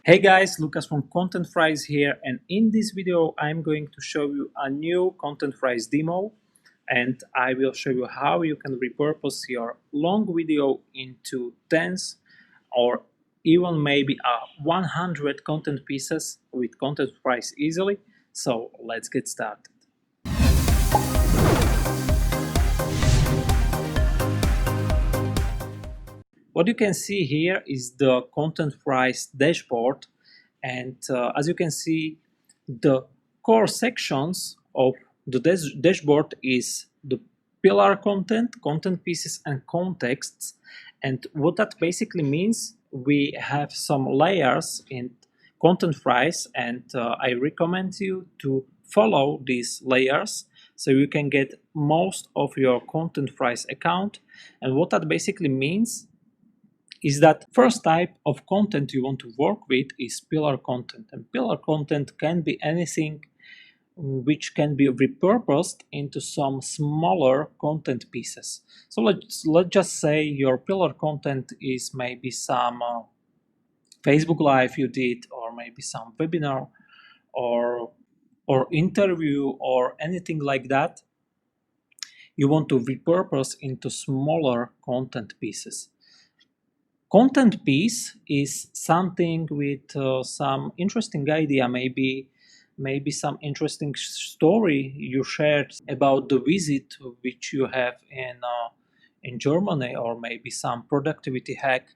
Hey guys, Lucas from ContentFries here, and in this video I'm going to show you a new ContentFries demo, and I will show you how you can repurpose your long video into tens or even maybe 100 content pieces with ContentFries easily. So let's get started. What you can see here is the ContentFries Dashboard, and as you can see, the core sections of the dashboard is the pillar content, content pieces, and contexts. And what that basically means, we have some layers in ContentFries, and I recommend you to follow these layers so you can get most of your ContentFries account. And what that basically means is that first type of content you want to work with is pillar content, and pillar content can be anything which can be repurposed into some smaller content pieces. So let's just say your pillar content is maybe some Facebook Live you did, or maybe some webinar or interview or anything like that. You want to repurpose into smaller content pieces. Content piece is something with some interesting idea, maybe some interesting story you shared about the visit which you have in Germany, or maybe some productivity hack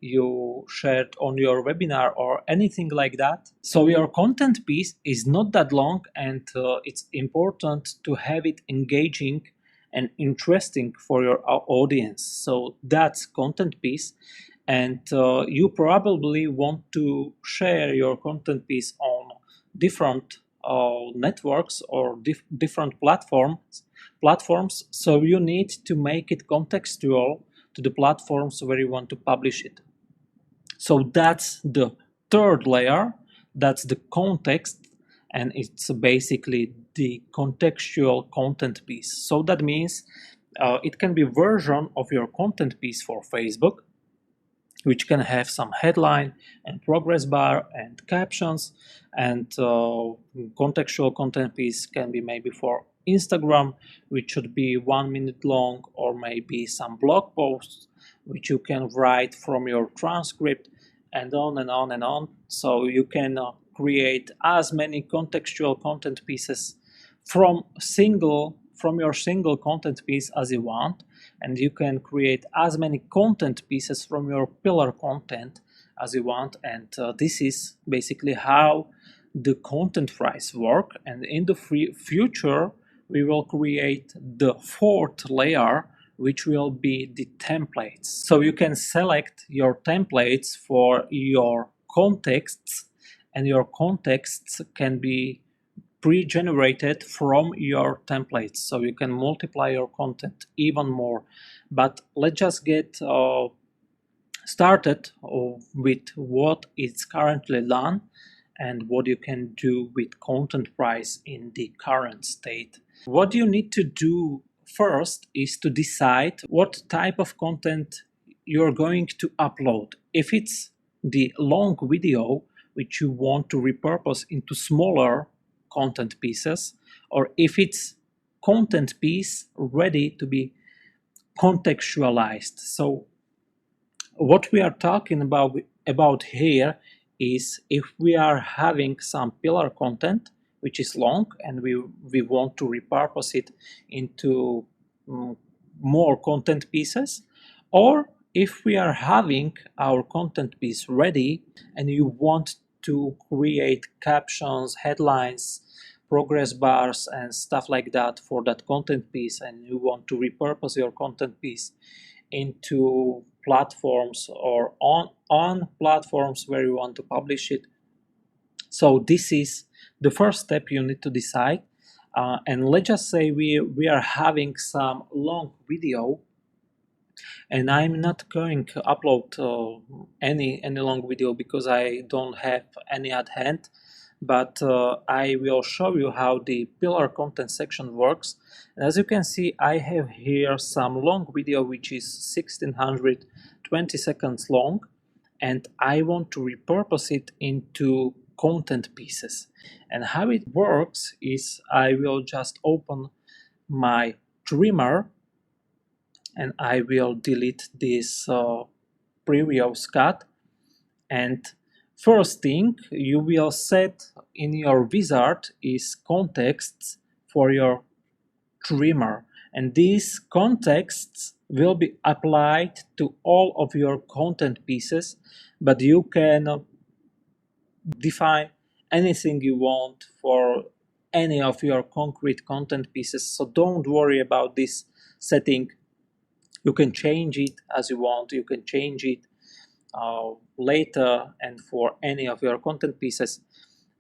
you shared on your webinar or anything like that. So your content piece is not that long, and it's important to have it engaging and interesting for your audience. So that's content piece, and you probably want to share your content piece on different networks or different platforms. So you need to make it contextual to the platforms where you want to publish it. So that's the third layer, that's the context, and it's basically the contextual content piece. So that means it can be a version of your content piece for Facebook, which can have some headline and progress bar and captions, and contextual content piece can be maybe for Instagram, which should be 1 minute long, or maybe some blog posts which you can write from your transcript, and on and on and on. So you can create as many contextual content pieces from your single content piece as you want, and you can create as many content pieces from your pillar content as you want. And this is basically how the ContentFries work. And in the future we will create the fourth layer, which will be the templates. So you can select your templates for your contexts, and your contexts can be pre-generated from your templates, so you can multiply your content even more. But let's just get started with what is currently done and what you can do with ContentFries in the current state. What you need to do first is to decide what type of content you're going to upload. If it's the long video which you want to repurpose into smaller content pieces, or if it's content piece ready to be contextualized. So what we are talking about here is if we are having some pillar content which is long, and we want to repurpose it into more content pieces, or if we are having our content piece ready and you want to create captions, headlines, progress bars, and stuff like that for that content piece, and you want to repurpose your content piece into platforms or on platforms where you want to publish it. So this is the first step you need to decide. And let's just say we are having some long video, and I'm not going to upload any long video because I don't have any at hand, but I will show you how the pillar content section works. And as you can see, I have here some long video which is 1620 seconds long, and I want to repurpose it into content pieces. And how it works is I will just open my trimmer and I will delete this previous cut. And first thing you will set in your wizard is contexts for your trimmer, and these contexts will be applied to all of your content pieces, but you can define anything you want for any of your concrete content pieces, so don't worry about this setting. You can change it as you want, you can change it later and for any of your content pieces.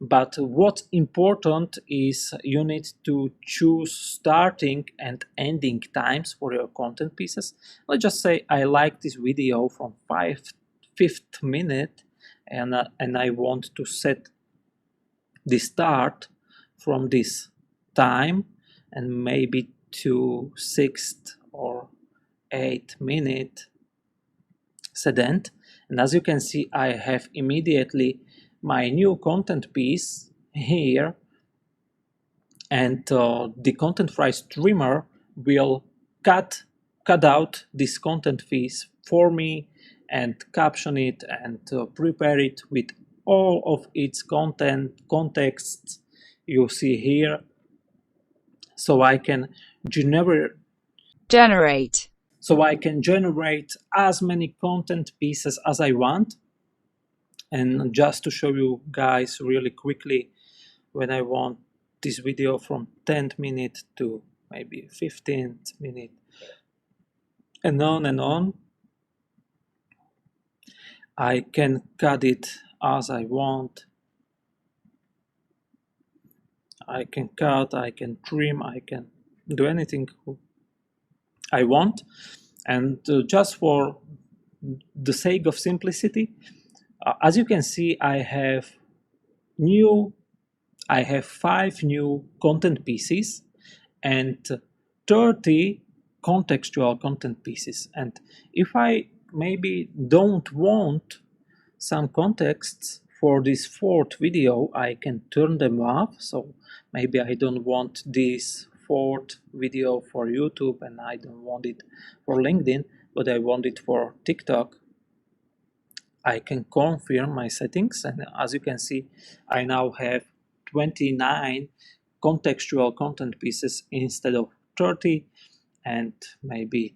But what's important is you need to choose starting and ending times for your content pieces. Let's just say I like this video from 5th minute, and I want to set the start from this time and maybe to 6th or 8th minute sedent. And as you can see, I have immediately my new content piece here, and the ContentFries Trimmer will cut out this content piece for me and caption it and prepare it with all of its contexts you see here, so I can generate as many content pieces as I want. And just to show you guys really quickly, when I want this video from 10th minute to maybe 15th minute and on, I can cut it as I want. I can cut, I can trim, I can do anything I want. And just for the sake of simplicity, as you can see, I have 5 new content pieces and 30 contextual content pieces. And if I maybe don't want some contexts for this 4th video, I can turn them off. So maybe I don't want this 4th video for YouTube and I don't want it for LinkedIn, but I want it for TikTok. I can confirm my settings, and as you can see, I now have 29 contextual content pieces instead of 30. And maybe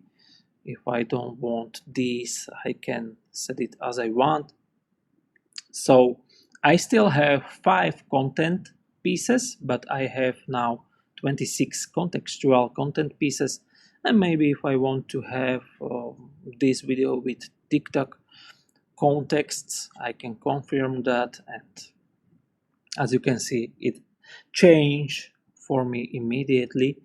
if I don't want these, I can set it as I want. So I still have 5 content pieces, but I have now 26 contextual content pieces. And maybe if I want to have this video with TikTok contexts, I can confirm that, and as you can see, it changed for me immediately.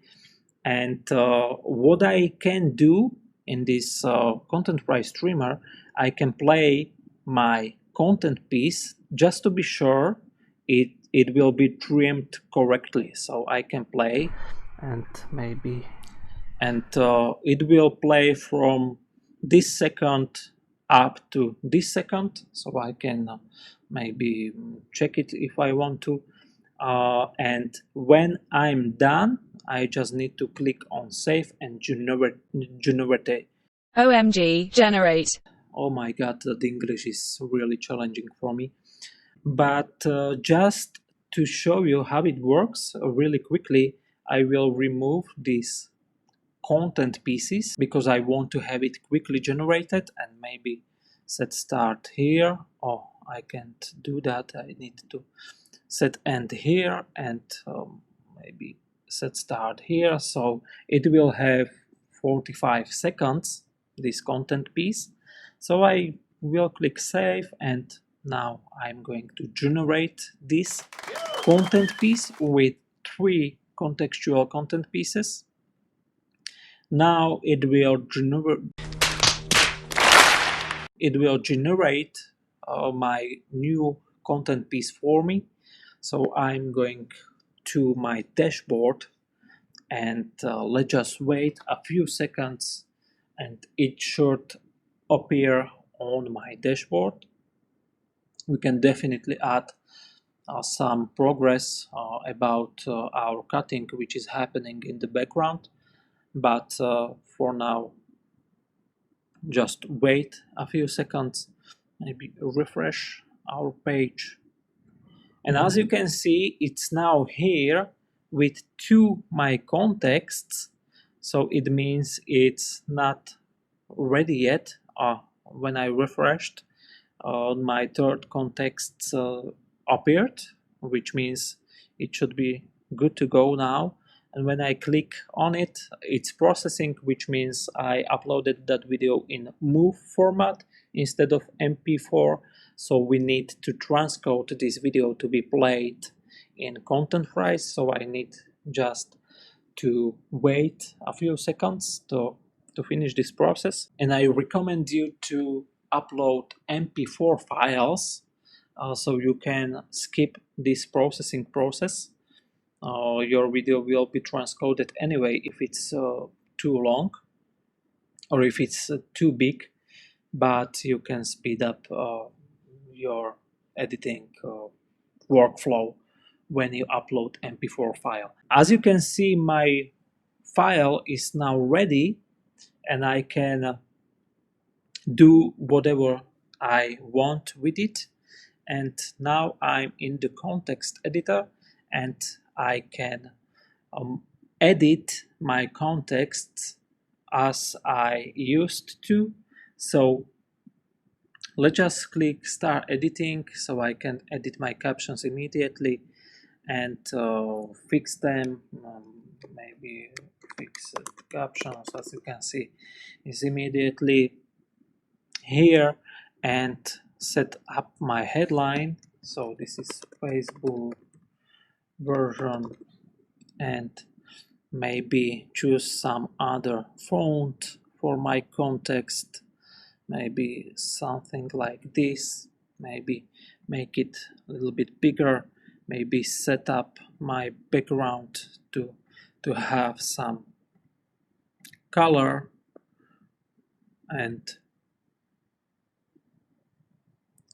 And what I can do in this ContentFries Trimmer, I can play my content piece just to be sure it will be trimmed correctly. So I can play, and maybe, and it will play from this second up to this second, so I can maybe check it if I want to. And when I'm done, I just need to click on save and generate. OMG, generate. Oh my god, the English is really challenging for me. But just to show you how it works really quickly, I will remove these content pieces because I want to have it quickly generated, and maybe set start here. Oh, I can't do that. I need to set end here and maybe set start here. So it will have 45 seconds, this content piece. So I will click save, and now I'm going to generate this content piece with 3 contextual content pieces. Now it will generate my new content piece for me. So I'm going to my dashboard, and let's just wait a few seconds and it should appear on my dashboard. we can definitely add some progress about our cutting which is happening in the background, but for now just wait a few seconds, maybe refresh our page, and as you can see it's now here with two my contexts, so it means it's not ready yet. When I refreshed, my third context appeared, which means it should be good to go now. And when I click on it, it's processing, which means I uploaded that video in MOV format instead of MP4. So we need to transcode this video to be played in ContentFries. So I need just to wait a few seconds to finish this process. And I recommend you to upload MP4 files so you can skip this processing process. Your video will be transcoded anyway if it's too long or if it's too big, but you can speed up your editing workflow when you upload MP4 file. As you can see, my file is now ready and I can do whatever I want with it. And now I'm in the context editor and I can edit my contexts as I used to. So let's just click start editing so I can edit my captions immediately and fix them. Maybe fix captions, as you can see, is immediately here, and set up my headline. So this is Facebook version, and maybe choose some other font for my context, maybe something like this, maybe make it a little bit bigger, maybe set up my background to have some color, and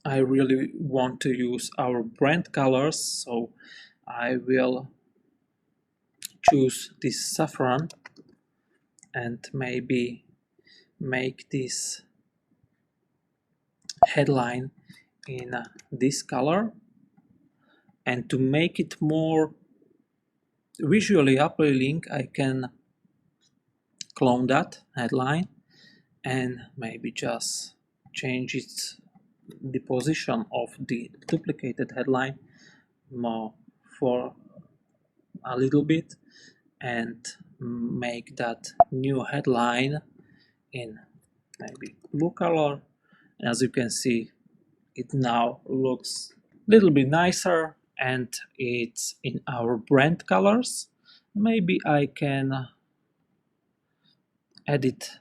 I really want to use our brand colors, so I will choose this saffron and maybe make this headline in this color. And to make it more visually appealing, I can clone that headline and maybe just change the position of the duplicated headline more for a little bit and make that new headline in maybe blue color. As you can see, it now looks a little bit nicer and it's in our brand colors. Maybe I can edit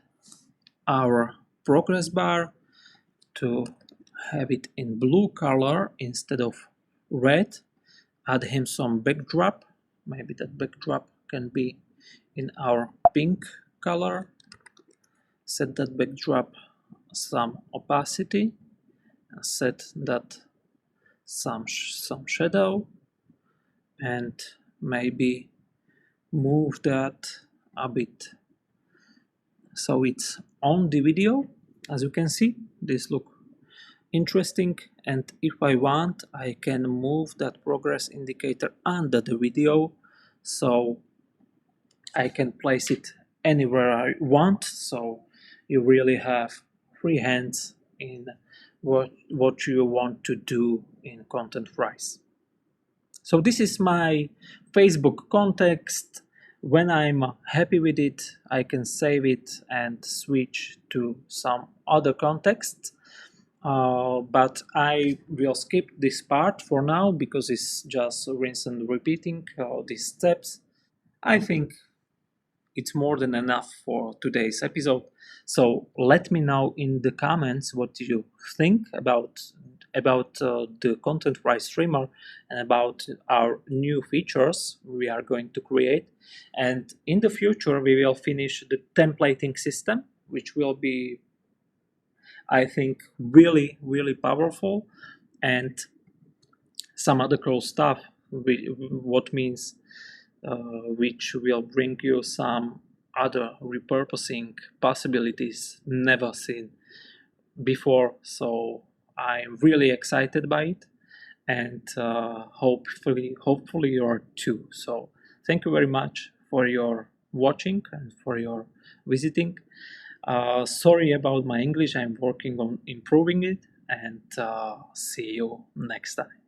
our progress bar to have it in blue color instead of red. Add him some backdrop. Maybe that backdrop can be in our pink color. Set that backdrop some opacity. Set that some shadow, and maybe move that a bit so it's on the video. As you can see, this look interesting, and if I want, I can move that progress indicator under the video so I can place it anywhere I want, so you really have free hands in what you want to do in ContentFries. So this is my Facebook context. When I'm happy with it, I can save it and switch to some other context. But I will skip this part for now because it's just rinse and repeating these steps. I think it's more than enough for today's episode. So let me know in the comments what you think about the ContentFries Trimmer and about our new features we are going to create. And in the future, we will finish the templating system, which will be, I think, really, really powerful. and some other cool stuff, what means which will bring you some other repurposing possibilities never seen before. So I'm really excited by it, and hopefully you're too. So thank you very much for your watching and for your visiting. Sorry about my English, I'm working on improving it, and see you next time.